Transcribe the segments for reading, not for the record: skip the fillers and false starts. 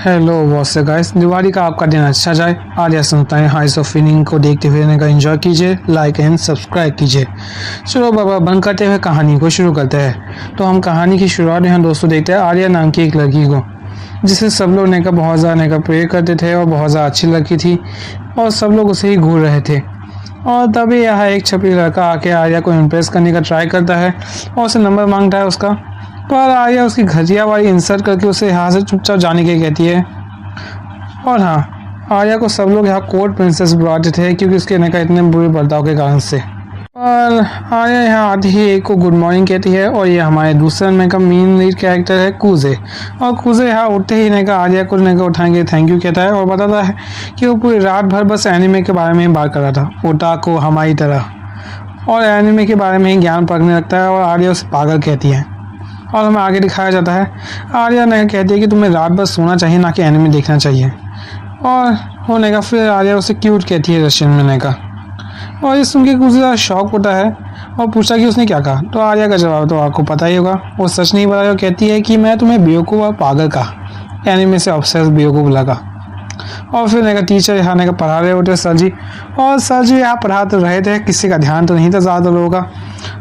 Hello watts guys, Diwali का आपका दिन अच्छा जाए। आज या सुनता है हाइस ऑफ फीलिंग को देखते हुए का एंजॉय कीजिए, लाइक एंड सब्सक्राइब कीजिए। चलो बाबा बंद करते हुए कहानी को शुरू करते हैं। तो हम कहानी की शुरुआत यहाँ दोस्तों देखते हैं आर्या नाम की एक लड़की को, जिसे सब लोग बहुत ज़्यादा प्रेयर करते थे और बहुत ज़्यादा अच्छी लड़की थी और सब लोग उसे ही घूर रहे थे। और तभी यहाँ एक छपरी लड़का आके आर्या को इम्प्रेस करने का ट्राई करता है और उसे नंबर मांगता है उसका, पर आर्या उसकी घटिया वाली इंसल्ट करके उसे यहाँ से चुपचाप जाने के कहती है। और हाँ, आर्या को सब लोग यहाँ कोर्ट प्रिंसेस बुलाते थे क्योंकि उसके इतने बुरे बर्ताव के कारण से। और आर्या यहाँ आते ही एक को गुड मॉर्निंग कहती है और ये हमारे दूसरे मेन लीड कैरेक्टर है कूजे। और कूजे यहाँ उठते ही आर्या को उठाएंगे थैंक यू कहता है और बताता है कि वो पूरी रात भर बस एनिमे के बारे में ही बात कर रहा था, ओटाको हमारी तरह, और एनिमे के बारे में ही ज्ञान पढ़ने लगता है। और आर्या उसे पागल कहती है और हमें आगे दिखाया जाता है आर्या कहती है कि तुम्हें रात भर सोना चाहिए, ना कि एनिमे देखना चाहिए। और होने का फिर आर्या उसे क्यूट कहती है रशियन में और ये सुन के कुछ ज़्यादा शौक होता है और पूछा कि उसने क्या कहा। तो आर्या का जवाब तो आपको पता ही होगा, वो सच नहीं बताया। कहती है कि मैं तुम्हें बेवकूफ़ और पागल कहा, एनिमे से ऑब्सेस बेवकूफ़ लगा। और फिर टीचर यहाँ पढ़ा रहे होते सर जी, और सर जी यहाँ पढ़ा तो रहे थे, किसी का ध्यान तो नहीं था ज़्यादा लोगों का।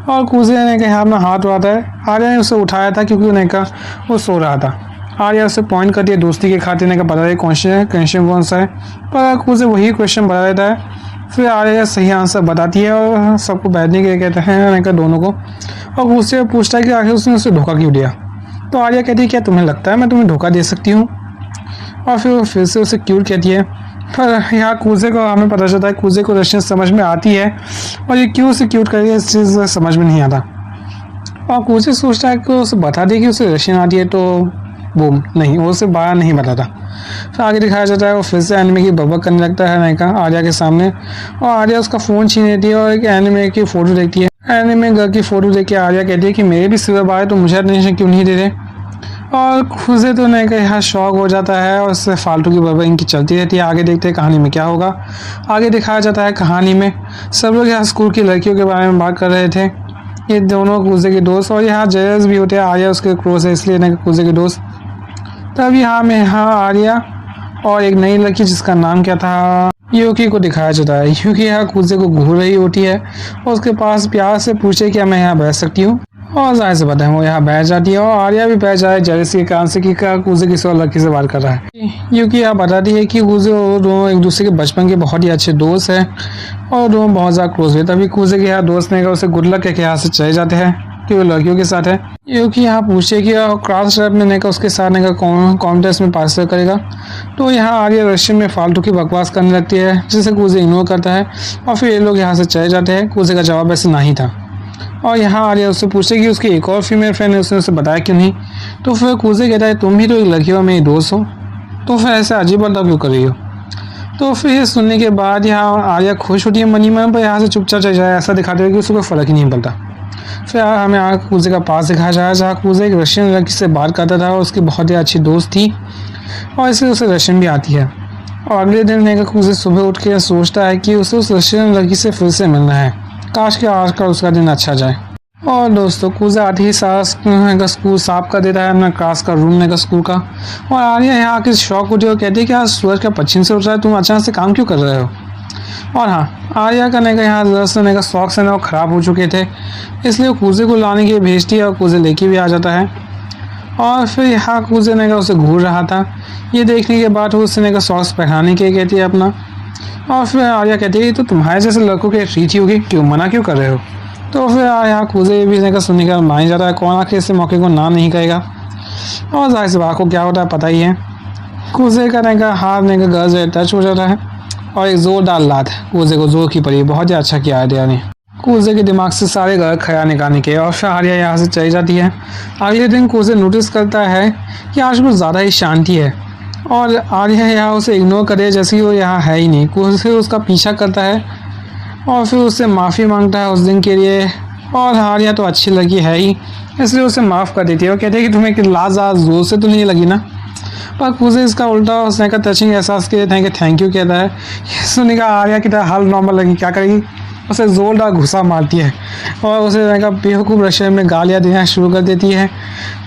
और कूजे यहाँ अपना हाथ उठाता है, आर्या ने उसे उठाया था क्योंकि वो सो रहा था। आर्या उसे पॉइंट करती है दोस्ती के खातिर बता रही क्वेश्चन कौन सा है, पर कूजे वही क्वेश्चन बता देता है। फिर आर्या सही आंसर बताती है और सबको बैठने के लिए कहते हैं दोनों को। और उससे पूछता है कि आखिर उसने उसे धोखा क्यों दिया। तो आर्या कहती है क्या तुम्हें लगता है मैं तुम्हें धोखा दे सकती हूँ। और फिर से उसे क्यूट कहती है। पर यहाँ कूजे को हमें पता चलता है कूजे को रशियन समझ में आती है और ये क्यों उसे क्यूट करेगी इस चीज़ समझ में नहीं आता। और कूजे सोचता है कि उसे बता दे कि उसे रशियन आती है, तो बूम नहीं, वो उसे बाहर नहीं बताता। फिर आगे दिखाया जाता है वो फिर से एनिमे की बकबक करने लगता है आर्या के सामने। और आर्या उसका फ़ोन छीन लेती है और एक एनिमे की फ़ोटो देखती है। एनिमे गर्ल की फ़ोटो देख के आर्या कहती है कि मेरे भी सिर बाहर, तो मुझे अटेंशन क्यों नहीं दे रहे। और खुदे तो यहाँ शौक हो जाता है और उससे फालतू की बकबक इनकी चलती रहती है। आगे देखते हैं कहानी में क्या होगा। आगे दिखाया जाता है कहानी में सब लोग यहाँ स्कूल की लड़कियों के बारे में बात कर रहे थे, ये दोनों कूजे के दोस्त, और यहाँ जेलस भी होते हैं। आर्या उसके क्लोज है इसलिए कूजे के दोस्त। तब यहाँ आर्या और एक नई लड़की जिसका नाम क्या था यूकी को दिखाया जाता है। यूकी यहाँ कूजे को घूर रही होती है और उसके पास प्यार से पूछे क्या मैं यहाँ बैठ सकती हूँ, और जाहिर से पता है वो यहाँ बैठ जाती है। और आर्या भी बैठ जाए जेलसी के कारण से कि कूजे किसी और लड़की से बात कर रहा है। यूकी यहाँ बताती है कि कूजे दोनों एक दूसरे के बचपन के बहुत ही अच्छे दोस्त हैं और दोनों बहुत ज़्यादा क्लोज हुए। तभी कूजे के यहाँ दोस्त उसे गुड लक के यहाँ से चले जाते हैं कि वो लड़कियों के साथ है। यूकी यहाँ पूछे कि क्लास रैप में उसके साथ कॉन्टेस्ट में पार्टिसिपेट करेगा। तो यहाँ आर्या रशियन में फालतू की बकवास करने लगती है जिसे कूजे इग्नोर करता है और फिर ये लोग यहाँ से चले जाते हैं। कूजे का जवाब ऐसे नहीं था। और यहाँ आर्या उससे पूछे कि उसकी एक और फीमेल फ्रेंड है, उसने उसे बताया क्यों नहीं। तो फिर कूजे कहता है तुम भी तो एक लड़की हो, मेरी दोस्त हो, तो फिर ऐसे अजीब बर्ताव क्यों कर रही हो। तो फिर ये सुनने के बाद यहाँ आर्या खुश होती है मनी मन, पर यहाँ से चुपचाप चल जाए, ऐसा दिखाते हुए कि उसको कोई फ़र्क ही नहीं पड़ता। फिर हमें कूजे का पास दिखाया जाए जहाँ कूजे एक रशियन लड़की से बात करता था और उसकी बहुत ही अच्छी दोस्त थी और इसलिए उसे रशियन भी आती है। और अगले दिन कूजे सुबह उठ के सोचता है कि उसे उस रशियन लड़की से फिर से मिलना है, काश के आज का उसका दिन अच्छा जाए। और दोस्तों कूजे आते ही सारा स्कूल साफ कर देता है, अपना क्लास का रूम स्कूल का। और आर्या यहाँ आके शौक होती है और कहती है कि आज सूरज का पश्चिम से उठ रहा है, तुम अचानक से काम क्यों कर रहे हो। और हाँ, आर्या का यहाँ दरअसल शौक से वो ख़राब हो चुके थे, इसलिए वो कूजे को लाने के लिए भेजती है और कूजे लेके भी आ जाता है। और फिर यहाँ कूजे उसे घूर रहा था, ये देखने के बाद वो उससे सॉक्स पहनाने के कहती है अपना। और फिर आर्या कहती है तो तुम्हारे जैसे लड़कों की ट्रीट होगी, क्यों मना क्यों कर रहे हो। तो फिर यहाँ कूजे भी सुनने का मान जाता है, कौन आखिर इस मौके को ना नहीं कहेगा। और जाहिर से बात को क्या होता है पता ही है, कूजे का हाथ गर्ल से टच हो जाता है और एक जोरदार लात कूजे को जोर की पड़ी। बहुत ही अच्छा किया आर्या ने कूजे के दिमाग से सारे गलत ख्याल निकालने के। और फिर आर्या यहाँ से चली जाती है। अगले दिन कूजे नोटिस करता है कि आज कुछ ज़्यादा ही शांति है और आर्या यहाँ उसे इग्नोर करे जैसे कि वो यहाँ है ही नहीं। कूजे उसका पीछा करता है और फिर उससे माफ़ी मांगता है उस दिन के लिए। और आर्या तो अच्छी लगी है ही, इसलिए उसे माफ़ कर देती है और कहते हैं कि तुम्हें लात ज़्यादा जोर से तो नहीं लगी ना। पर कूजे इसका उल्टा टचिंग एहसास के थैंक यू कहता है। ये सुनने का आर्या की तरह हाल नॉर्मल लगी, क्या करेगी। उसे ज़ोरदार घुसा मारती है और उसे बेवकूफ़ रशियन में गालियाँ देना शुरू कर देती है।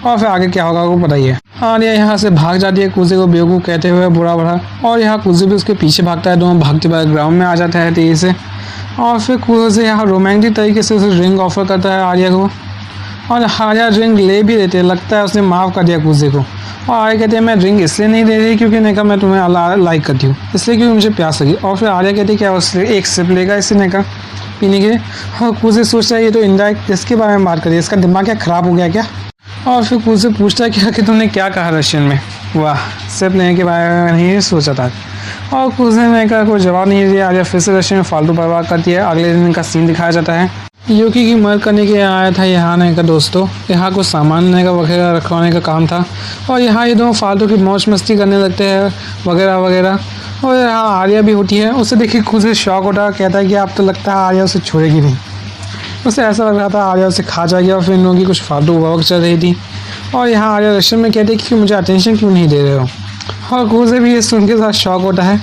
और फिर आगे क्या होगा वो पता ही है। आर्या यहाँ से भाग जाती है कुजे को बेवकूफ़ कहते हुए बुरा भरा, और यहाँ कुजे भी उसके पीछे भागता है। दोनों भागते भागते ग्राउंड में आ जाता है तेज़ी से, और फिर कुजे यहाँ रोमांटिक तरीके से उसे रिंग ऑफर करता है आर्या को, और आर्या रिंग ले भी देते, लगता है उसने माफ़ कर दिया कुजे को। और आर्या कहते हैं मैं रिंग इसलिए नहीं दे रही क्योंकि ने कहा मैं तुम्हें लाइक करती हूँ, इसलिए क्योंकि मुझे प्यास लगी। और फिर आर्या कहती है क्या उससे एक सिप लेगा इससे ने कहा पीने के लिए। और कुजे सोचता है ये तो इंडायरेक्ट इसके बारे में बात करिए, इसका दिमाग क्या ख़राब हो गया क्या। और फिर कुजे पूछता है क्या कि तुमने क्या कहा रशियन में, वाह सिप लेने के बारे में नहीं सोचा था। और कुजे ने कहा कोई जवाब नहीं दिया। आर्या फिर से रशियन में फालतू बर्बाद करती है। अगले दिन का सीन दिखाया जाता है। यूकी की मदद करने के लिए आया था यहाँ ने का दोस्तों, यहाँ कुछ सामान लेने का वगैरह रखवाने का काम था, और यहाँ ये दोनों फालतू की मौज मस्ती करने लगते हैं वगैरह वगैरह। और यहाँ आर्या भी होती है, उसे देखिए खुद से शौक होता है, कहता है कि अब तो लगता है आर्या उसे छोड़ेगी नहीं। उसे ऐसा लग रहा था आर्या उसे खा जाएगी, और फिर इन लोगों की कुछ फालतू वर्क चल रही थी। और यहाँ आर्या रशियन में कहती है कि मुझे अटेंशन क्यों नहीं दे रहे हो, और कुजे भी ये सुन के साथ शौक होता है।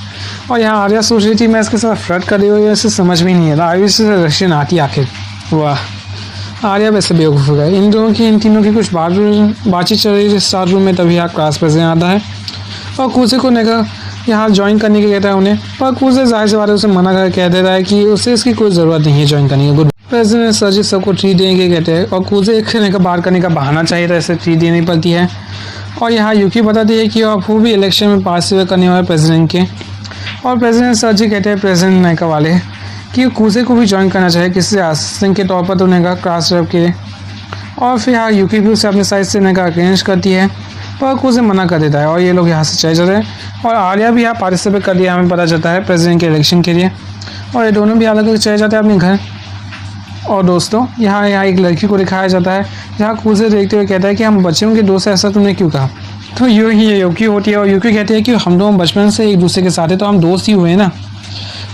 और यहाँ आर्या सोच रही थी मैं इसके साथ फ्लर्ट कर रही हूँ, इसे समझ में नहीं आता आयुष से रशियन आती आखिर। वाह आर्या वैसे बेवकूफ़ हो गए। इन तीनों की कुछ बातचीत चल रही थी स्टार रूम में, तभी यहाँ क्लास प्रेसिडेंट आता है और कुजे को नेका यहाँ ज्वाइन करने के कहता है उन्हें, पर कुजे जाहिर सी बात है उसे मना कर कह देता है कि उसे इसकी कोई ज़रूरत नहीं है ज्वाइन करने की। गुड प्रेसिडेंट सर जी सबको ट्रीट देने के कहते हैं, और कुजे एक बाहर करने का बहाना चाहिए था, इसे ट्रीट देनी पड़ती है। और यहाँ यूकी बताती है कि वो भी इलेक्शन में पार्टिसिपेट करने वाले प्रेसिडेंट के, और प्रेसिडेंट सर जी कहते हैं प्रेसिडेंट नेका वाले कि कुजे को भी ज्वाइन करना चाहिए किसी असिस्टेंट के तौर पर, तो नेका क्लास रेप के। और फिर यहाँ यूकी भी उसे अपने साइड से नेका अरेंज करती है, पर कुजे मना कर देता है, और ये लोग यहाँ से चले जाते हैं। और आर्या भी यहाँ पार्टिसिपेट कर दिया हमें पता चलता है प्रेसिडेंट के इलेक्शन के लिए, और ये दोनों भी अलग अलग चले जाते हैं अपने घर। और दोस्तों यहाँ एक लड़की को दिखाया जाता है, जहाँ कुजे देखते हुए कहता है कि हम बच्चों के दोस्त, ऐसा तुमने क्यों कहा। तो यूँ ही यूकी होती है, और यूकी कहती है कि हम दोनों बचपन से एक दूसरे के साथ हैं, तो हम दोस्त ही हुए ना।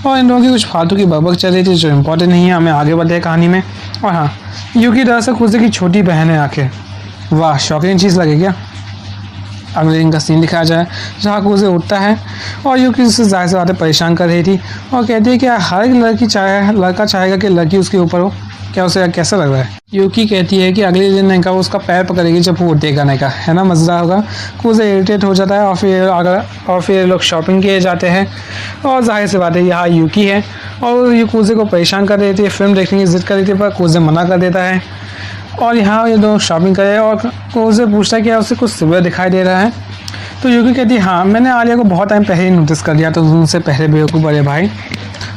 और इन लोगों की कुछ फालतू की बकबक चल रही थी जो इम्पोर्टेंट नहीं है, हमें आगे बढ़ते हैं कहानी में। और हाँ यूकी दरअसल कुजे की छोटी बहन है आखिर। वाह शॉकिंग चीज़ लगे क्या। अगले दिन का सीन दिखाया जाए जहाँ कुजे उठता है, और यूकी उससे ज़ाहिर सी बातें परेशान कर रही थी, और कहती है कि हर एक लड़का चाहेगा कि लड़की उसके ऊपर हो, क्या उसे कैसा लग रहा है। यूकी कहती है कि अगले दिन नेका वो उसका पैर पकड़ेगी जब वो उठेगा नेका, है ना मज़ेदार होगा। कुजे इरिटेट हो जाता है, और फिर लोग शॉपिंग किए जाते हैं, और जाहिर सी बात है यहाँ यूकी है, और ये कुजे को परेशान कर रही थी, फिल्म देखने की जिद कर रही थी, पर कुजे मना कर देता है। और यहाँ ये दोनों शॉपिंग करे, और कुजे पूछता है कि उसे कुछ सिवियर दिखाई दे रहा है। तो यूकी कहती है हाँ मैंने आर्या को बहुत टाइम पहले ही नोटिस कर लिया, तो उनसे पहले बेवकूफ़ बड़े भाई।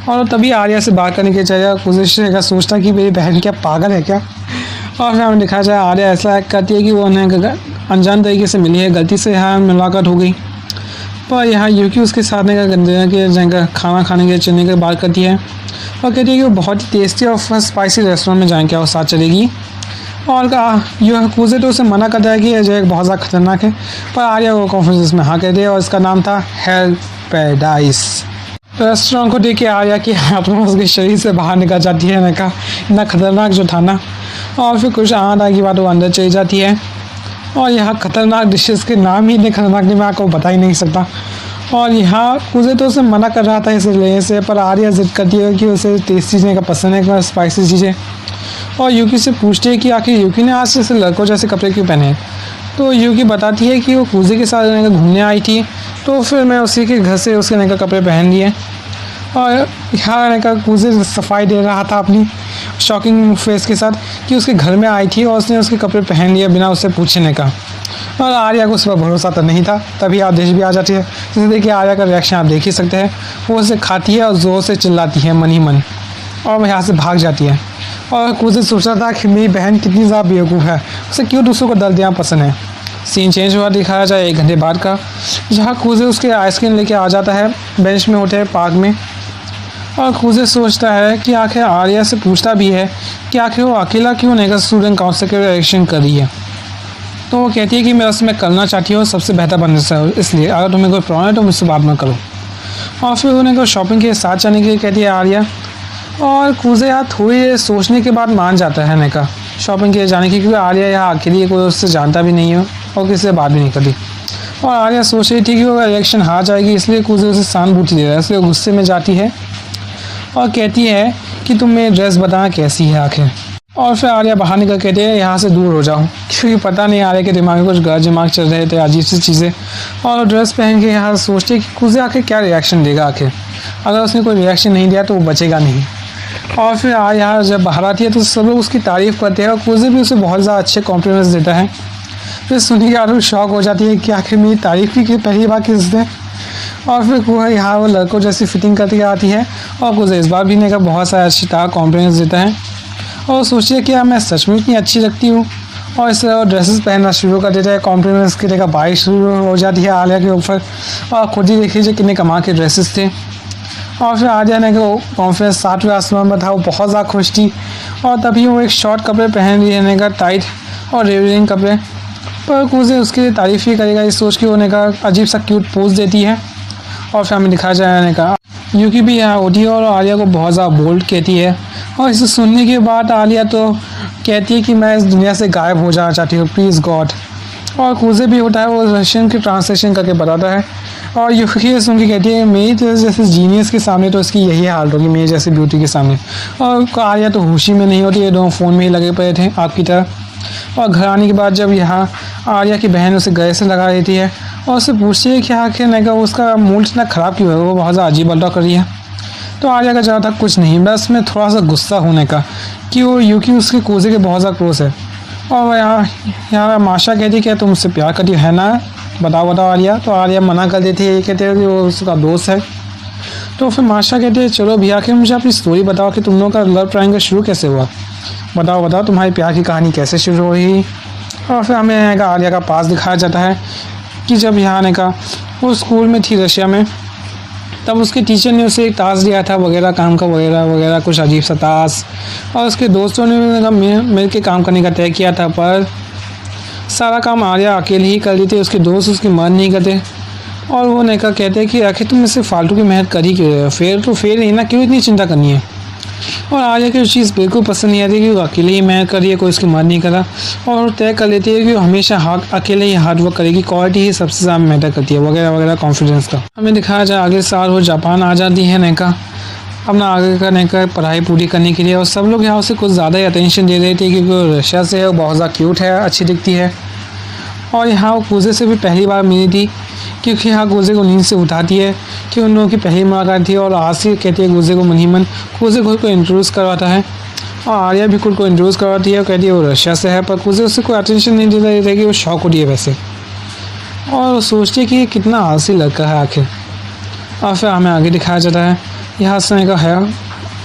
और तभी आर्या से बात करने के चाहिए, कुजे का सोचता कि मेरी बहन क्या पागल है क्या। और फिर हमें दिखाया जाए आर्या ऐसा करती है कि वो उन्हें अनजान तरीके से मिली है, गलती से यहाँ मुलाकात हो गई। पर यहाँ यूकी उसके साथ के खाना खाने के चलने की बात करती है, और कहती है कि वो बहुत ही टेस्टी और स्पाइसी रेस्टोरेंट में जाएँ, क्या वो साथ चलेगी। और यह कुजे तो उसे मना करता है कि यह जगह बहुत ज़्यादा खतरनाक है, पर आर्या वो कॉन्फ्रेंस में हाँ कहती है, और इसका नाम था हेल पैराडाइस। रेस्टोरेंट को देख के आर्या कि आत्मा उसके शरीर से बाहर निकल जाती है, मैंने कहा इतना खतरनाक जो था ना। और फिर कुछ आने की बात वो अंदर चली जाती है, और यहाँ खतरनाक डिशेस के नाम ही इतने खतरनाक नहीं मैं आपको बता ही नहीं सकता। और यहाँ कुजे तो उसे मना कर रहा था इसे लेने से, पर आर्या जिद करती है कि उसे टेस्टी चीज़ें का पसंद है, स्पाइसी चीज़ें। और यूकी से पूछती है कि आखिर यूकी ने आज से लड़कों जैसे कपड़े क्यों पहने हैं। तो यूकी बताती है कि वो कुजे के साथ घूमने आई थी, तो फिर मैं उसी के घर से उसके कपड़े पहन लिए। और यहाँ कुजे सफाई दे रहा था अपनी शॉकिंग फेस के साथ कि उसके घर में आई थी और उसने उसके कपड़े पहन लिए बिना उससे पूछने का। और आर्या को उस पर भरोसा तो नहीं था, तभी आदेश भी आ जाती है। जैसे देखिए आर्या का रिएक्शन आप देख ही सकते हैं, वो उसे खाती है और ज़ोर से चिल्लाती है मन ही मन, और वह यहाँ से भाग जाती है। और कुजे सोच रहा था कि मेरी बहन कितनी ज़्यादा बेवकूफ़ है, उसे क्यों दूसरों को दर्द देना पसंद है। सीन चेंज हुआ दिखाया जाए 1 घंटे बाद का, जहाँ कुजे उसके आइसक्रीम लेके आ जाता है बेंच में होते हैं पार्क में। और कुजे सोचता है कि आखिर आर्या से पूछता भी है कि आखिर वो अकेला क्यों नहीं स्टूडेंट काउंसिल के इलेक्शन कर रही है। तो वो कहती है कि मैं उसमें करना चाहती हूँ सबसे बेहतर बनने से, इसलिए अगर तुम्हें कोई प्रॉब्लम है तो मुझसे बात ना करो। और फिर उन्हें को शॉपिंग के साथ जाने के लिए कहती है आर्या, और कुजे यार थोड़ी देर सोचने के बाद मान जाता है नेका शॉपिंग के लिए जाने की, क्योंकि आर्या यहाँ अकेली कोई उससे जानता भी नहीं है और किसी से बात भी नहीं करती। और आर्या सोच रही थी कि वो इलेक्शन हार जाएगी, इसलिए कुजे उसे सहानुभूति दे रहा है, इसलिए गुस्से में जाती है और कहती है कि तुम मेरी ड्रेस बताना कैसी है आखिर। और फिर आर्या बाहर निकल कहते हैं यहाँ से दूर हो जाऊँ, क्योंकि पता नहीं आर्या के दिमाग में कुछ गलत दिमाग चल रहे थे, अजीब सी चीज़ें। और ड्रेस पहन के यहाँ सोचते कि कुजे आखिर क्या रिएक्शन देगा आखिर। अगर उसने कोई रिएक्शन नहीं दिया तो वो बचेगा नहीं। और फिर आर्या जब बाहर आती है तो सब लोग उसकी तारीफ़ करते हैं और कुजे भी उसे बहुत ज़्यादा अच्छे कॉम्प्लीमेंट्स देता है। फिर सुनी के आरू शॉक हो जाती है कि आखिर मेरी तारीफ़ की पहली बार किसने। और फिर वो यहाँ वो लड़कों जैसी फिटिंग करती आती है और कुछ इस बार भी ने का बहुत सारा अच्छी तरह कॉम्प्लीमेंट्स देता है और सोचिए कि मैं सच में इतनी अच्छी लगती हूँ। और इस तरह ड्रेसेस पहनना शुरू कर देता है, कॉम्प्लीमेंट्स की जगह बारिश शुरू हो जाती है आर्या के ऊपर। और खुद ही देख लीजिए कितने कमाल के ड्रेसेस थे। और फिर आर्या ने को कॉन्फ्रेंस 7वें आसमान में था, वो बहुत ज़्यादा खुश थी। और तभी वो एक शॉर्ट कपड़े पहन रही है, टाइट और रिवीलिंग कपड़े। पर कुजे उसके लिए तारीफ़ ही करेगा इस सोच के, होने का अजीब सा क्यूट पोज देती है। और फिर हमें दिखाया जाने का यूकी भी यहाँ होती है और आर्या को बहुत ज़्यादा बोल्ड कहती है। और इसे सुनने के बाद आर्या तो कहती है कि मैं इस दुनिया से गायब हो जाना चाहती हूँ, प्लीज़ गॉड। और कुजे भी होता है, वो रशियन की ट्रांसलेशन करके बताता है। और यूकी सुन के कहती है मेरी तो जैसे जीनियस के सामने तो इसकी यही हाल होगी, मेरी जैसी ब्यूटी के सामने। और आर्या तो होशी में नहीं होती, ये दोनों फ़ोन में ही लगे पड़े थे आपकी तरह। और घर आने के बाद जब यहाँ आर्या की बहन उसे गले से लगा देती है और उससे पूछती है कि आखिर नहीं का उसका मूड इतना ख़राब क्यों है, वो बहुत ज़्यादा अजीब बल्टा कर रही है। तो आर्या का ज़्यादा कुछ नहीं, बस में थोड़ा सा गुस्सा होने का कि वो यूकी उसके कोजे के बहुत ज़्यादा क्लोज है। और यहाँ माशा कहती है कि तुम उससे प्यार करती है ना, बताओ आर्या। तो आर्या मना कर देती है, ये कहते हैं कि वो उसका दोस्त है। तो फिर माशा कहती है चलो भी आखिर मुझे अपनी स्टोरी बताओ कि तुम लोगों का लव ट्रायंगल शुरू कैसे हुआ, बताओ तुम्हारी प्यार की कहानी कैसे शुरू हुई। और फिर हमें आर्या का पास दिखाया जाता है कि जब यहाँ का वो स्कूल में थी रशिया में, तब उसके टीचर ने उसे एक टास्क दिया था वगैरह काम का वगैरह कुछ अजीब सा टास्क। और उसके दोस्तों ने मिल के काम करने का तय किया था, पर सारा काम आर्या अकेले ही कर लेती, उसके दोस्त उसकी मदद नहीं करते। और वो नेका कहते हैं कि आखिर तुम इससे फालतू की मेहनत कर ही क्यों रहे हो, फेल तो फेल ही ना, क्यों इतनी चिंता करनी है। और आर्या की चीज़ बिल्कुल पसंद नहीं आती कि वो अकेले ही मेहनत कर रही है, कोई उसकी मदद नहीं करा। और तय कर लेती है कि वो हमेशा अकेले ही हार्ड वर्क करेगी, क्वालिटी ही सबसे ज़्यादा मैटर करती है वगैरह कॉन्फिडेंस का। हमें दिखाया जाए अगले साल वो जापान आ जाती है नेका अपना आगे का नेका पढ़ाई पूरी करने के लिए। और सब लोग यहाँ उसे कुछ ज़्यादा ही अटेंशन दे रहे थे क्योंकि वो रशिया से है, वो बहुत ज़्यादा क्यूट है, अच्छी दिखती है। और यहाँ वो कुजे से भी पहली बार मिली थी क्योंकि यहाँ गुजे को नींद से उठाती है कि उन लोगों की पहली मुलाकात थी। और आसिर कहती है गुजे को मन गुजे खुद को इंट्रोड्यूस करवाता है और आर्या भी खुद को इंट्रोड्यूस करवाती है और कहती है वो रशिया से है, पर गुजे उससे कोई अटेंशन नहीं देता रहता कि वो शौक होती है वैसे। और वो सोचती है कि ये कितना आलसी लड़का है आखिर। और फिर हमें आगे दिखाया जाता है यहाँ से का है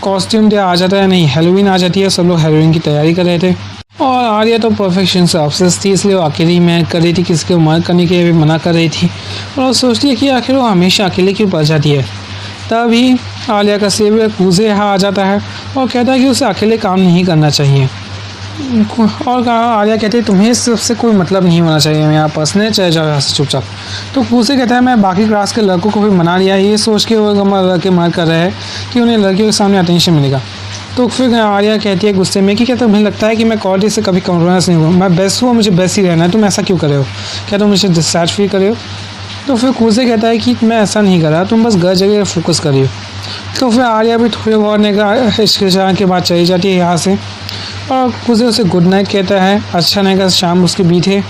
कॉस्ट्यूम डे आ जाता है, नहीं हेलोवीन आ जाती है, सब लोग हेलोवीन की तैयारी कर रहे थे। और आर्या तो परफेक्शन से ऑब्सेस थी, इसलिए वो अकेली ही मेहनत कर रही थी, किसी को मदद करने के लिए भी मना कर रही थी। और वो सोचती है कि आखिर वो हमेशा अकेले क्यों पड़ जाती है। तभी आर्या का सेवियर कुजे यहाँ आ जाता है और कहता है कि उसे अकेले काम नहीं करना चाहिए। और कहा आर्या कहती है तुम्हें सबसे कोई मतलब नहीं होना चाहिए, मैं यहाँ पर्सनल चले जाओ यहाँ से चुपचाप। तो कुजे कहता है मैं बाकी क्लास के लड़कों को भी मना लिया, ये सोच के वो लड़के मदद कर रहे हैं कि उन्हें लड़कियों के सामने अटेंशन मिलेगा। तो फिर आर्या कहती है गुस्से में कि क्या तुम्हें लगता है कि मैं क्वालिटी से कभी कॉम्प्रोमाइज़ नहीं हूँ, मैं बेस्ट हूँ, मुझे बेस्ट ही रहना है, तुम ऐसा क्यों कर रहे हो, क्या तुम मुझे डिससैटिस्फाई कर रहे हो। तो फिर कुजे कहता है कि मैं ऐसा नहीं कर रहा, तुम बस गलत जगह फोकस कर रही हो। तो फिर आर्या भी थोड़ी बहुत हिचकिचाने के बाद चली जाती है यहाँ से और कुजे उसे गुड नाइट कहता है, अच्छा नहीं का शाम उसके बीच है।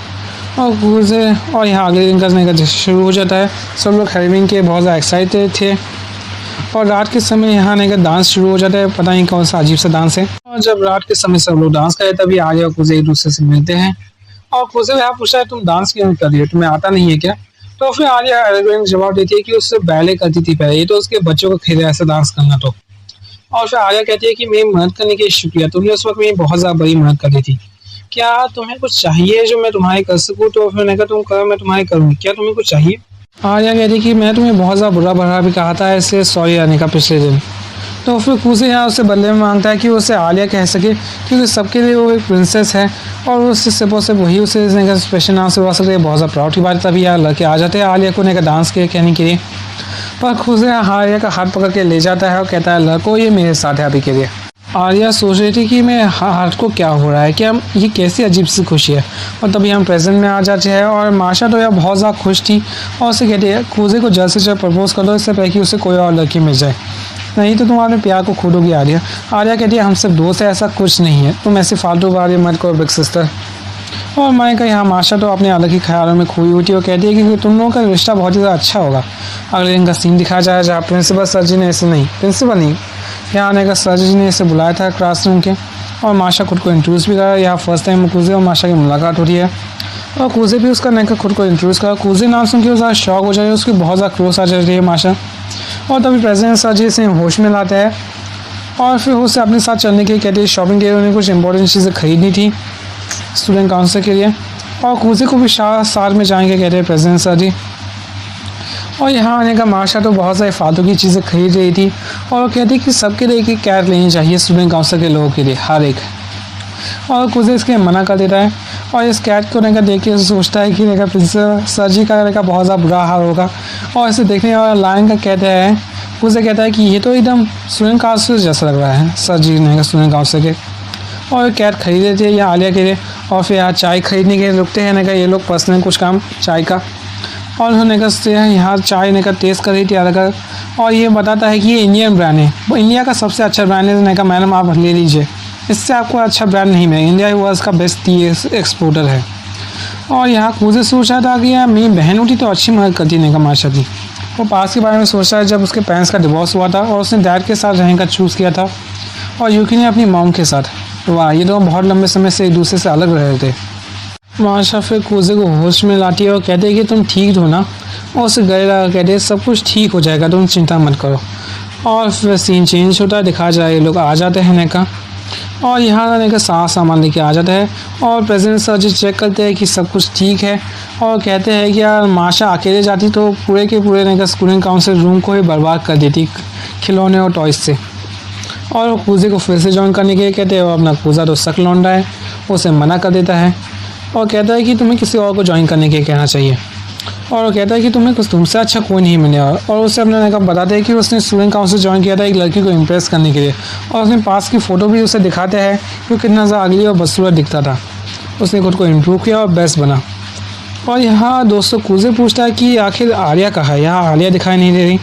और कुजे और यहाँ अगले दिन का शुरू हो जाता है, सब लोग हेलोवीन के बहुत ज़्यादा एक्साइटेड थे। और रात के समय यहाँ का डांस शुरू हो जाता है, पता नहीं कौन सा अजीब सा डांस है। और जब रात के समय सब लोग डांस करे तभी आर्या और कुजे एक दूसरे से मिलते हैं और कुजे यहाँ पूछा है तुम डांस क्यों नहीं कर रही हो, तुम्हें आता नहीं है क्या। तो फिर आर्या जवाब देती है कि उससे बैले करती थी पहले, ये तो उसके बच्चों को खेल ऐसा डांस करना। तो और फिर आर्या कहती है कि मेरी मदद करने के लिए शुक्रिया, तुमने उस वक्त मेरी बहुत ज़्यादा बड़ी मदद करी थी, क्या तुम्हें कुछ चाहिए जो मैं तुम्हारी कर सकूँ। तो फिर मैंने कहा तुम करो मैं तुम्हारी करूँगी, क्या तुम्हें कुछ चाहिए। आर्या कहती कि मैं तुम्हें बहुत ज़्यादा बुरा भरा भी कहा था, इसलिए सॉरी आने का पिछले दिन। तो फिर कुजे यहाँ उससे बदले में मांगता है कि उसे आर्या कह सके क्योंकि सबके लिए वो एक प्रिंसेस है और उससे सिर्फ वही उसे स्पेशल नाम से बुला सकते हैं, बहुत ज़्यादा प्राउड की बात। तभी यार लड़के आ जाते हैं आर्या को डांस के कहने के लिए, पर कुजे आर्या का हाथ पकड़ के ले जाता है और कहता है लड़को ये मेरे साथ है अभी के लिए। आर्या सोच रही थी कि मैं हार्ट को क्या हो रहा है, क्या ये कैसी अजीब सी खुशी है। और तभी हम प्रेजेंट में आ जाते हैं और माशा तो यार बहुत ज़्यादा खुश थी और उसे कहती है कुजे को जल्द से जल्द प्रपोज कर दो, इससे पहले कि उसे कोई और लड़की मिल जाए। नहीं तो तुम्हारे प्यार को खोदोगी आर्या। आर्या कहती है हम सब दोस्त है, ऐसा कुछ नहीं है, तुम ऐसे फालतू बातें मत करो बिग सिस्टर। और मैं कहा यहाँ माशा तो अपने अलग ही ख्यालों में खोई होती है और कहती है कि तुम लोगों का रिश्ता बहुत ही ज़्यादा अच्छा होगा। अगले दिन का सीन दिखाया जाए जहाँ प्रिंसिपल सर जी ने ऐसे नहीं, प्रिंसिपल नहीं, यहाँ आने का सर जी ने इसे बुलाया था क्लासरूम के और माशा खुद को इंट्रोड्यूस भी करा। यहाँ फर्स्ट टाइम कूजे और माशा की मुलाकात हो रही है और कूजे भी उसका नैका खुद को इंट्रोड्यूस करा। कूजे नाम सुन के वो ज़्यादा शॉक हो जाए, उसकी बहुत ज़्यादा क्लोज आ जाती है माशा। और तभी प्रेसिडेंट सर जी से होश में लाते हैं और फिर उसे अपने साथ चलने के लिए कहते हैं शॉपिंग के लिए उन्हें कुछ इंपॉर्टेंट चीज़ें खरीदनी थी स्टूडेंट काउंसिल के लिए। और कूजे को भी साथ में जाएंगे कहते हैं प्रेसिडेंट सर जी। और यहाँ आने का माशा तो बहुत सारी फालतू की चीज़ें खरीद रही थी और वो कहती कि सबके लिए एक कैट लेनी चाहिए स्टूडेंट काउंसिल के लोगों के लिए हर एक। और कूजे इसके मना कर देता है और इस कैट को लेकर देख के सोचता है कि प्रिंसिपल सर जी का बहुत ज़्यादा बुरा हाल होगा। और इसे देखने वाला लायन का कहता है, कूजे कहता है कि ये तो एकदम स्टूडेंट काउंसिल जैसा लग रहा है सर जी ने स्टूडेंट काउंसिल के। और कैट खरीद लेते हैं या आलिया के लिए और फिर यहाँ चाय खरीदने के लिए रुकते हैं ये लोग पर्सनल कुछ काम चाय का। और उन्होंने यहाँ चाय टेस्ट कर रही थी अलग। और ये बताता है कि ये इंडियन ब्रांड है, वो इंडिया का सबसे अच्छा ब्रांड है। मैडम आप ले लीजिए, इससे आपको अच्छा ब्रांड नहीं मिलेगा, इंडिया वर्ल्ड का बेस्ट टी एक्सपोर्टर है। और यहाँ कूजे सोच रहा था कि यार मेरी बहन होती तो अच्छी मदद करती माशा की। वो पास के बारे में सोच रहा है जब उसके पेरेंट्स का डिवोर्स हुआ था और उसने डैड के साथ रहने का चूज़ किया था और यूकी ने अपनी मॉम के साथ। वाह, ये दोनों बहुत लंबे समय से एक दूसरे से अलग रह रहे थे। माशा फिर कूजे को होश में लाती है और कहते हैं कि तुम ठीक हो ना। और उसे गले लगा कहते हैं सब कुछ ठीक हो जाएगा, तुम चिंता मत करो। और फिर सीन चेंज होता है, दिखाया जाए ये लोग आ जाते हैं नेका और यहाँ नेका सामान लेके आ जाता है। और प्रेसिडेंट सर जी चेक करते हैं कि सब कुछ ठीक है और कहते हैं कि यार माशा अकेले जाती तो पूरे के पूरे नेका स्टूडेंट काउंसिल रूम को ही बर्बाद कर देती खिलौने और टॉयज से। और वो कूजे को फिर से ज्वाइन करने के लिए कहते हैं, वो अपना कूजा तो शक लौंडा है, उसे मना कर देता है और कहता है कि तुम्हें किसी और को ज्वाइन करने के लिए कहना चाहिए। और वो कहता है कि तुम्हें कुछ तुमसे अच्छा कोई नहीं मिलेगा। और उसे अपने बताते हैं कि उसने स्टूडेंट काउंसिल ज्वाइन किया था एक लड़की को इम्प्रेस करने के लिए। और उसने पास की फ़ोटो भी उसे दिखाते हैं कि कितना ज़्यादा अगली और बदसूरत दिखता था। उसने खुद को इम्प्रूव किया और बेस्ट बना। और यहाँ दोस्तों कूजे पूछता है कि आखिर आर्या कहाँ है, यहाँ आर्या दिखाई नहीं दे रही।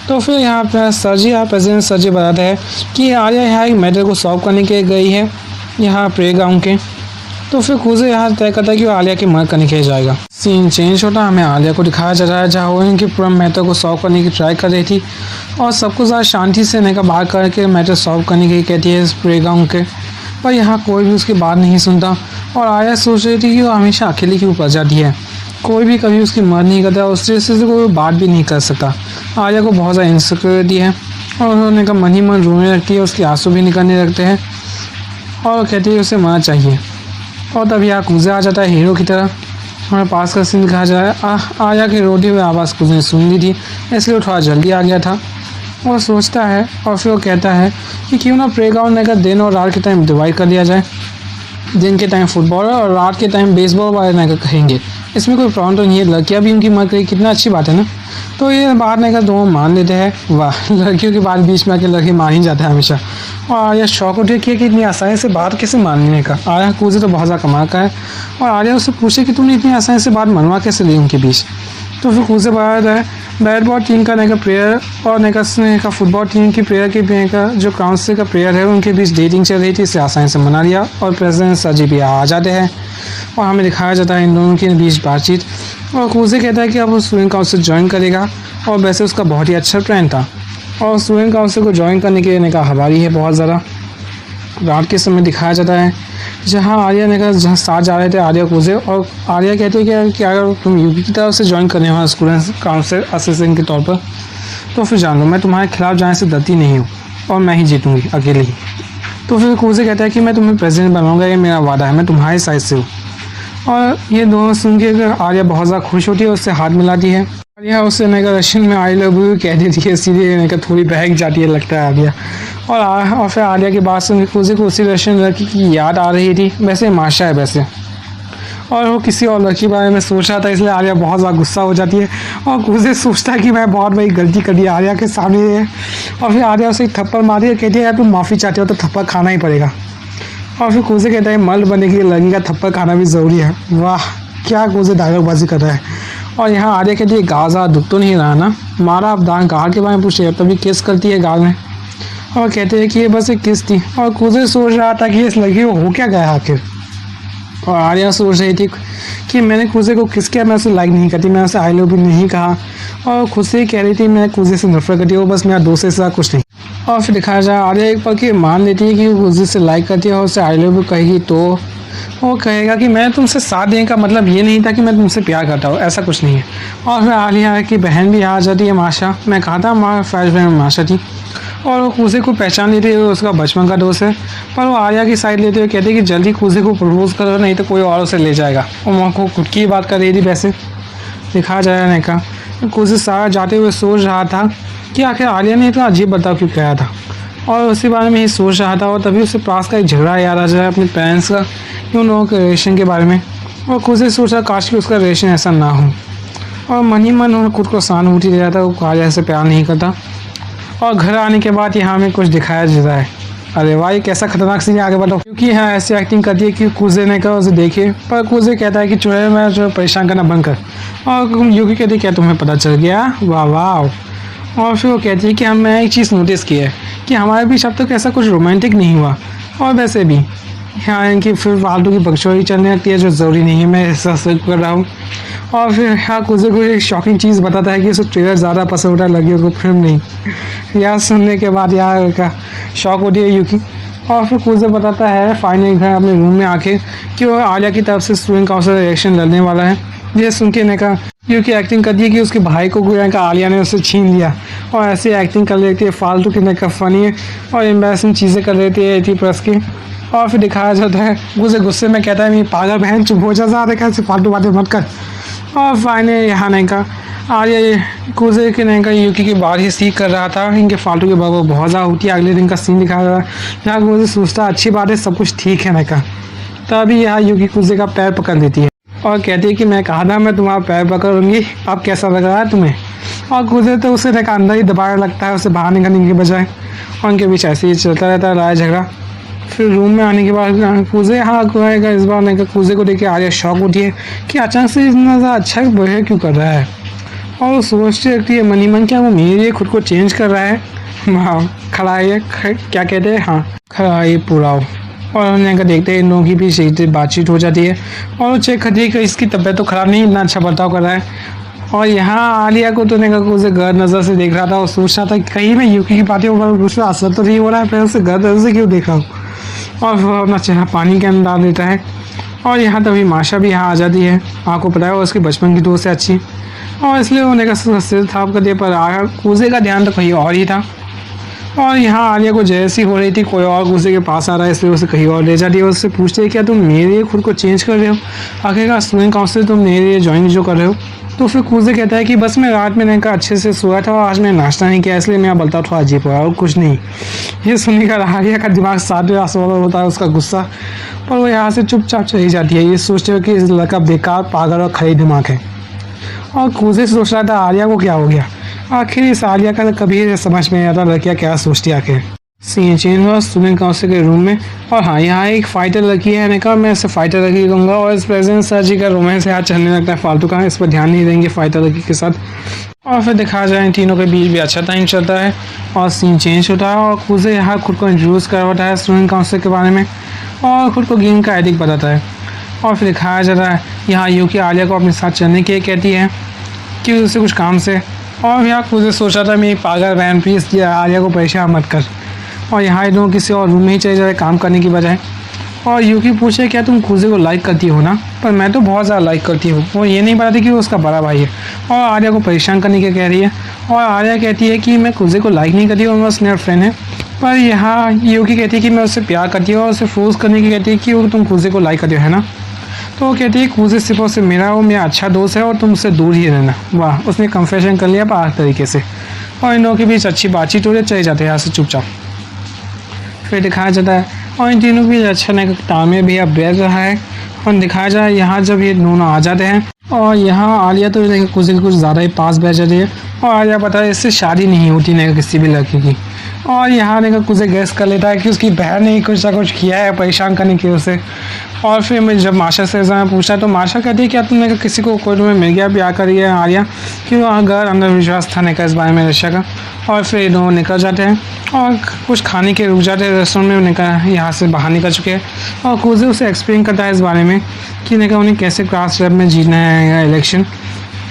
तो फिर यहाँ पर सर जी प्रेसिडेंट सर जी बताते हैं कि आर्या यहाँ एक मैटर को सॉल्व करने के लिए गई है यहाँ प्ले ग्राउंड के। तो फिर कूजे यहाँ तय करता है कि वो आलिया की मदद करने के लिए जाएगा। सीन चेंज होता है, हमें आलिया को दिखाया जा रहा है जहाँ वो इनके पूरा मैटर को सॉल्व करने की ट्राई कर रही थी और सबको ज़्यादा शांति से बाहर करके मैटर सॉल्व करने की कहती है इस प्ले ग्राउंड के। पर यहाँ कोई भी उसकी बात नहीं सुनता और आलिया सोच रही थी कि वो हमेशा अकेले के ऊपर जाती है, कोई भी कभी उसकी मदद नहीं करता, उससे कोई बात भी नहीं कर सकता। आलिया को बहुत ज़्यादा इनसिक्योरिटी है और उन्होंने मन ही मन रोने लगती है, उसके आंसू भी निकलने लगते हैं और कहती है उसे मदद चाहिए। और तभी यहाँ कूजे आ जाता है हीरो की तरह। हमारे पास का सीन दिखाया जा रहा है, आया की रोटी हुई आवाज़ कूजे ने सुन ली थी, इसलिए वो थोड़ा जल्दी आ गया था। वो सोचता है और फिर वो कहता है कि क्यों ना प्ले ग्राउंड दिन और रात के टाइम डिवाइड कर दिया जाए, दिन के टाइम फुटबॉल और रात के टाइम बेसबॉल वाले कहेंगे, इसमें कोई प्रॉब्लम तो नहीं है, लड़कियाँ भी उनकी मदद करें, कितना अच्छी बात है ना। तो ये बात दोनों मान लेते हैं। वाह, लड़कियों की बात बीच में आके लड़के मान ही जाते हैं हमेशा। और आर्या शौक उठे कि इतनी आसानी से बात कैसे मानने का। आर्या कूजे तो बहुत ज़्यादा कमाल का है और आर्या उससे पूछे कि तुमने इतनी आसानी से बात मनवा कैसे ली उनके बीच। तो फिर कूजे बताता है बैट बॉल टीम का प्लेयर और फुटबॉल टीम की प्लेयर के जो काउंसिल का प्लेयर है उनके बीच डेटिंग चल रही थी, इसे आसानी से मना लिया। और प्रेसिडेंट सर जी भी आ जाते हैं और हमें दिखाया जाता है इन दोनों के बीच बातचीत। और कूजे कहता है कि अब वो स्टूडेंट काउंसिल ज्वाइन करेगा और वैसे उसका बहुत ही अच्छा प्लान था और स्टूडेंट काउंसिल को ज्वाइन करने के लिए हवारी है बहुत ज़्यादा। रात के समय दिखाया जाता है जहाँ आर्या जहाँ साथ जा रहे थे आर्या कूजे, और आर्या कहते हैं कि अगर तुम यूपी की तरफ से ज्वाइन करने वाला स्टूडेंट काउंसिल असिस्टेंट के तौर पर तो फिर जान लो मैं तुम्हारे खिलाफ जाने से डरती नहीं हूँ और मैं ही जीतूँगी अकेले ही। तो फिर कूजे कहता है कि मैं तुम्हें प्रेसिडेंट बनाऊँगा, ये मेरा वादा है, मैं तुम्हारे साइड से हूँ। और ये दोनों सुन के आर्या बहुत ज़्यादा खुश होती है, उससे हाथ मिलाती है। आर्या उससे रशियन में आई लव यू कह देती है, सीधे थोड़ी बहक जाती है लगता है आर्या। और फिर आर्या की बात सुन कूजे को उसी रशियन लड़की की याद आ रही थी, वैसे माशा है वैसे, और वो किसी और लड़की के बारे में सोच रहा था, इसलिए आर्या बहुत ज़्यादा गुस्सा हो जाती है और कूजे सोचता है कि मैं बहुत बड़ी गलती कर दी आर्या के सामने है। और फिर आर्या उसे एक थप्पड़ मारती है, कहती है यार तुम माफ़ी चाहते हो तो थप्पड़ खाना ही पड़ेगा। और फिर कूजे कहता है मर्द बनने के लिए लड़की का थप्पड़ खाना भी ज़रूरी है। वाह, क्या कूजे डायलॉगबाजी कर रहा है। और यहाँ आर्या कहती है गाँव ज़्यादा दुख तो नहीं रहा ना, मारा अब दान गाल के बारे में पूछ रही है, तभी किस करती है गाल में और कहते हैं कि ये बस एक किस थी। और कुजे सोच रहा था कि इस लड़की को हो क्या गया आखिर। और आर्या सोच रही थी कि मैंने कुजे को किस किया, मैं उसे लाइक नहीं करती, मैंने उसे आई लव भी नहीं कहा और खुद से ही कह रही थी मैं कुजे से नफरत करती हूँ, बस मेरा दोस्त से साथ कुछ नहीं। और फिर दिखाया जाए आर्या एक पल की मान लेती है कि वो कुजे से लाइक करती है और उसे आई लव भी कहेगी, तो वो कहेगा कि मैं तुमसे साथ देने का मतलब ये नहीं था कि मैं तुमसे प्यार करता हूँ, ऐसा कुछ नहीं है। और फिर आलिया की बहन भी आ जाती है माशा, मैं कहा था हमारा फर्स्ट बहन माशा थी, और वो कुजे को पहचान लेती है, उसका बचपन का दोस्त है। पर वो आर्या की साइड लेते हुए कहते हैं कि जल्दी कुजे को प्रपोज करो नहीं तो कोई और उसे ले जाएगा। और वहाँ को खुद की बात कर रही थी वैसे दिखाया जाए नहीं का। कुजे सारा जाते हुए सोच रहा था कि आखिर आलिया ने इतना अजीब बर्ताव क्यों किया था, और उसी बारे में ही सोच रहा था। और तभी उसे पास का एक झगड़ा याद आ जाए अपने पेरेंट्स का, उन लोगों के रिलेशन के बारे में। और कुजे सोचा काश कि उसका रिलेशन ऐसा ना हो, और मन ही मन खुद को सहानुभूति दे रहा था, वो आलिया से प्यार नहीं करता। और घर आने के बाद यहाँ में कुछ दिखाया जाता है। अरे वाह, ये कैसा खतरनाक सीन आगे बढ़ो, क्योंकि यहाँ ऐसी एक्टिंग करती है कि कुजे ने कहा उसे देखे, पर कुजे कहता है कि जो है मैं जो परेशान करना बंद कर। और यूकी कहती है क्या तुम्हें पता चल गया, वाह वाह। और फिर वो कहती है कि मैं एक चीज़ नोटिस की है कि हमारे बीच अब तक ऐसा कुछ रोमांटिक नहीं हुआ, और वैसे भी यहाँ इनकी फिर फालतू की बकचोदी चलने लगती है जो ज़रूरी नहीं है, मैं ऐसा कर रहा हूँ। और फिर यहाँ कुजे को एक शॉकिंग चीज़ बताता है कि उसे ट्रेलर ज़्यादा पसंद होता है लड़कियों को, फिल्म नहीं। यह सुनने के बाद यहाँ का शॉक होती है यूकी। और फिर कुजे बताता है फाइनली घर अपने रूम में आके कि वो आलिया की तरफ से स्टूडेंट काउंसिल इलेक्शन लड़ने वाला है। ये सुन के ने कहा यूकी एक्टिंग कर दी है कि उसके भाई को गोया का आलिया ने उसे छीन लिया, और ऐसी एक्टिंग कर लेती है फालतू की, ने का फनी है और एम्बैरसिंग चीज़ें कर लेती है 80+ की। और फिर दिखाया जाता है कुजे गुस्से में कहता है मेरी पागल बहन चुप हो जा, ज़्यादा कैसे फालतू बातें मत कर। और फाइनली यहाँ नहीं का आर्या कुजे के नहीं का यूकी की बात ही सीख कर रहा था, इनके फालतू की बात बहुत ज़्यादा होती है। अगले दिन का सीन दिखाया जा रहा है यहाँ कुजे सोचता अच्छी बात है, सब कुछ ठीक है नहीं का। तभी यहाँ यूकी कुजे का पैर पकड़ लेती है और कहती है कि मैं कहा था मैं तुम्हारा पैर पकड़ूंगी, अब कैसा लग रहा है तुम्हें। और कुजे तो उसे नहीं अंदर ही दबाने लगता है उसे बाहर निकलने के बजाय, और उनके बीच ऐसे ही चलता रहता है लड़ाई झगड़ा। फिर रूम में आने के बाद कुजे यहाँ आएगा, इस बार नहीं कुजे को देख के आर्या शौक उठी है कि अचानक से इतना ज़्यादा अच्छा बिहेव क्यों कर रहा है। और वो सोचती रहती है मनी मन क्या वो मेरे लिए खुद को चेंज कर रहा है। हाँ खड़ा है, क्या कहते हैं, हाँ खड़ा है पूरा। और उन्हें का देखते हैं इन लोगों की भी सीधे बातचीत हो जाती है, और वो चेक करती है कि इसकी तबीयत तो ख़राब नहीं, इतना अच्छा बर्ताव कर रहा है। और यहाँ आलिया को तो ने कहा उसे गलत नज़र से देख रहा था और सोच रहा था कि कहीं मैं यूकी की बातें ऊपर उससे असर तो नहीं हो रहा है, फिर उसे गलत नज़र से क्यों देख रहा हूँ। और वह अपना चेहरा पानी के अंदर डाल देता है। और यहाँ तभी माशा भी यहाँ आ जाती है, आपको पता है वो उसकी बचपन की दोस्त है अच्छी, और इसलिए उन्हें का सिर थाप कर दिया। पर कुजे का ध्यान तो कहीं और ही था। और यहाँ आलिया को जैसी हो रही थी कोई और कुजे के पास आ रहा है, इसलिए उसे कहीं और ले जाती है। उससे पूछते हैं क्या तुम मेरे लिए खुद को चेंज कर रहे हो, आखिरकार स्टूडेंट काउंसिल तुम मेरे लिए ज्वाइन जो कर रहे हो। तो फिर कुजे कहता है कि बस मैं रात में नहीं का अच्छे से सोया था और आज मैं नाश्ता नहीं किया, इसलिए मेरा बर्ताव थोड़ा अजीब हुआ और कुछ नहीं। ये सुनने का आलिया का दिमाग सातवें आसमान होता है उसका गुस्सा, पर वो यहाँ से चुपचाप चली जाती है। ये सोचते हो कि इस लड़का बेकार पागल और खरी दिमाग है। और कुजे सोच रहा था आलिया को क्या हो गया, आखिर इस आलिया का कभी समझ में नहीं आता लड़कियाँ क्या सोचती आखिर। सीन चेंज हुआ स्टूडेंट काउंसिल के रूम में। और हाँ यहाँ एक फाइटर लड़की है, मैंने कहा मैं इसे फाइटर लड़की कहूँगा। और इस प्रेजेंट सर जी का रोमांस यहाँ चलने लगता है फालतू का, इस पर ध्यान नहीं देंगे फाइटर लड़की के साथ। और फिर दिखाया जाए इन तीनों के बीच भी अच्छा टाइम चलता है और सीन चेंज होता है। और कुजे यहाँ खुद को इंट्रोड्यूस करवाता है स्टूडेंट काउंसिल के बारे में और खुद को गेम का एडिक्ट बताता है। और फिर दिखाया जाता है यहाँ यूकी आलिया को अपने साथ चलने के लिए कहती है कि उसे कुछ काम से। और यहाँ कुजे सोचा था मेरी पागल बहन प्लीज़ आलिया को परेशान मत कर। और यहाँ इन लोग किसी और रूम में ही चले जाए काम करने की बजाय। और यूकी पूछे क्या तुम कुजे को लाइक करती हो ना, पर मैं तो बहुत ज़्यादा लाइक करती हूँ। वो ये नहीं बताती कि वो उसका बड़ा भाई है और आर्या को परेशान करने के कह रही है। और आर्या कहती है कि मैं कुजे को लाइक नहीं करती हूँ, बस मेरा फ्रेंड है। पर यहाँ यूकी कहती है कि मैं उससे प्यार करती हूँ और उसे फोर्स करने की कहती है कि वो तुम कुजे को लाइक करती हो है ना। तो वो कहती है कुजे सिर्फ और सिर्फ मेरा अच्छा दोस्त है और तुम उससे दूर ही रहना। वाह, उसने कन्फेशन कर लिया बाहर तरीके से। और इन लोगों के बीच अच्छी बातचीत हो रही है, चले जाते हैं यहाँ से चुपचाप। फिर दिखाया जाता है और इन तीनों भी अच्छा नहीं तालमेल भी अब बैठ रहा है। और दिखाया जाए यहाँ जब ये दोनों आ जाते हैं और यहाँ आलिया तो कुछ ज़्यादा ही पास बैठ जाती है। और आलिया पता है इससे शादी नहीं होती नहीं किसी भी लड़की की, और यहाँ ने कुछ गैस कर लेता है कि उसकी बहन ने कुछ ना कुछ किया है परेशान करने के उसे। और फिर मैं जब माशा से पूछा तो माशा कहती है क्या तुमने किसी को कोई तुम्हें मिल गया ब्याह करिए आर्या, क्यों अगर अंधविश्वास था का इस बारे में रशिया का। और फिर दोनों निकल जाते हैं और कुछ खाने के रुक जाते हैं रेस्टोरेंट में, निकल यहाँ से बाहर निकल चुके हैं। और कुछ उसे एक्सप्लेन करता है इस बारे में कि उन्हें कैसे क्लास लैब में जीतना है इलेक्शन।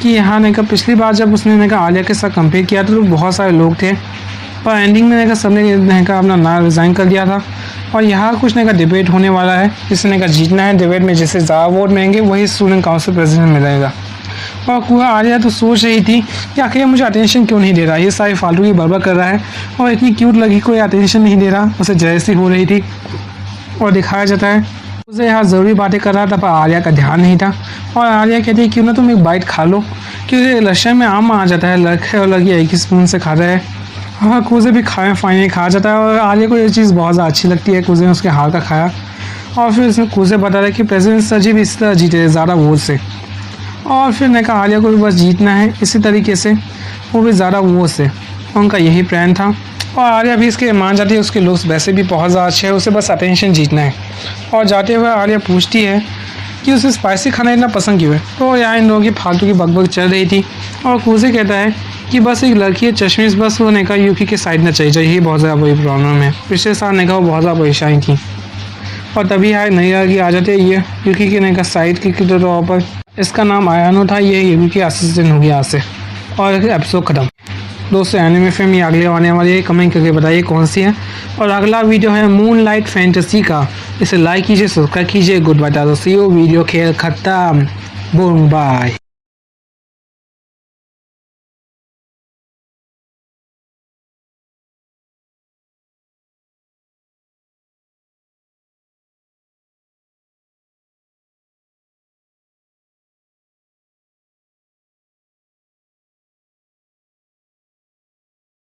कि यहाँ पिछली बार जब उसने आलिया के साथ कंपेयर किया तो बहुत सारे लोग थे और एंडिंग में सबने अपना नाम रिज़ाइन कर दिया था। और यहाँ कुछ डिबेट होने वाला है जिसने जीतना है डिबेट में, जिससे ज़्यादा वोट मिलेंगे वही स्टूडेंट काउंसिल प्रेसिडेंट मिलेगा। और आलिया तो सोच रही थी कि आखिर मुझे अटेंशन क्यों नहीं दे रहा, ये सारी फालतू की बर्बाद कर रहा है और इतनी क्यूट लगी कोई अटेंशन नहीं दे रहा, उसे जैसी हो रही थी। और दिखाया जाता है उसे यहाँ ज़रूरी बातें कर रहा था पर आलिया का ध्यान नहीं था। और आलिया कहती है क्यों ना तुम एक बाइट खा लो, क्योंकि रशिया में आम आ जाता है लड़के और लड़की एक ही स्पून से खाता है। हाँ कूजे भी फाइनली खा जाता है और आलिया को ये चीज़ बहुत ज़्यादा अच्छी लगती है। कूजे ने उसके हाथ का खाया और फिर उसने कूजे बता रहा कि प्रेसिडेंट सर भी इस तरह जीते ज़्यादा वोट से। और फिर आलिया को भी बस जीतना है इसी तरीके से, वो भी ज़्यादा वोट से, उनका यही प्लान था। और आलिया भी इसके मान जाती है, उसके लुक्स वैसे भी बहुत ज़्यादा अच्छे हैं, उसे बस अटेंशन जीतना है। और जाते हुए आलिया पूछती है कि उसे स्पाइसी खाना इतना पसंद क्यों है। तो यहाँ इन लोगों की फालतू की बकबक चल रही थी और कूजे कहता है कि बस एक लड़की है चश्मिश, बस वो यूकी के साइड ना चाहिए, यही बहुत ज़्यादा बड़ी प्रॉब्लम है। पिछले साल वो बहुत ज़्यादा परेशानी थी और तभी यहाँ नई लड़की आ जाती है ये यूकी के साइड के तौर पर। इसका नाम आयानो था, ये यूकी के असिस्टेंट हो गया यहाँ से। और एपिसोड खत्म। दोस्तों एनिमे फिल्म ये अगले आने वाली है, कमेंट करके बताइए कौन सी है। और अगला वीडियो है मूनलाइट फैंटेसी का, इसे लाइक कीजिए, सब्सक्राइब कीजिए। गुड बाय दोस्तों, वीडियो खेल खत्म, बूम बाय।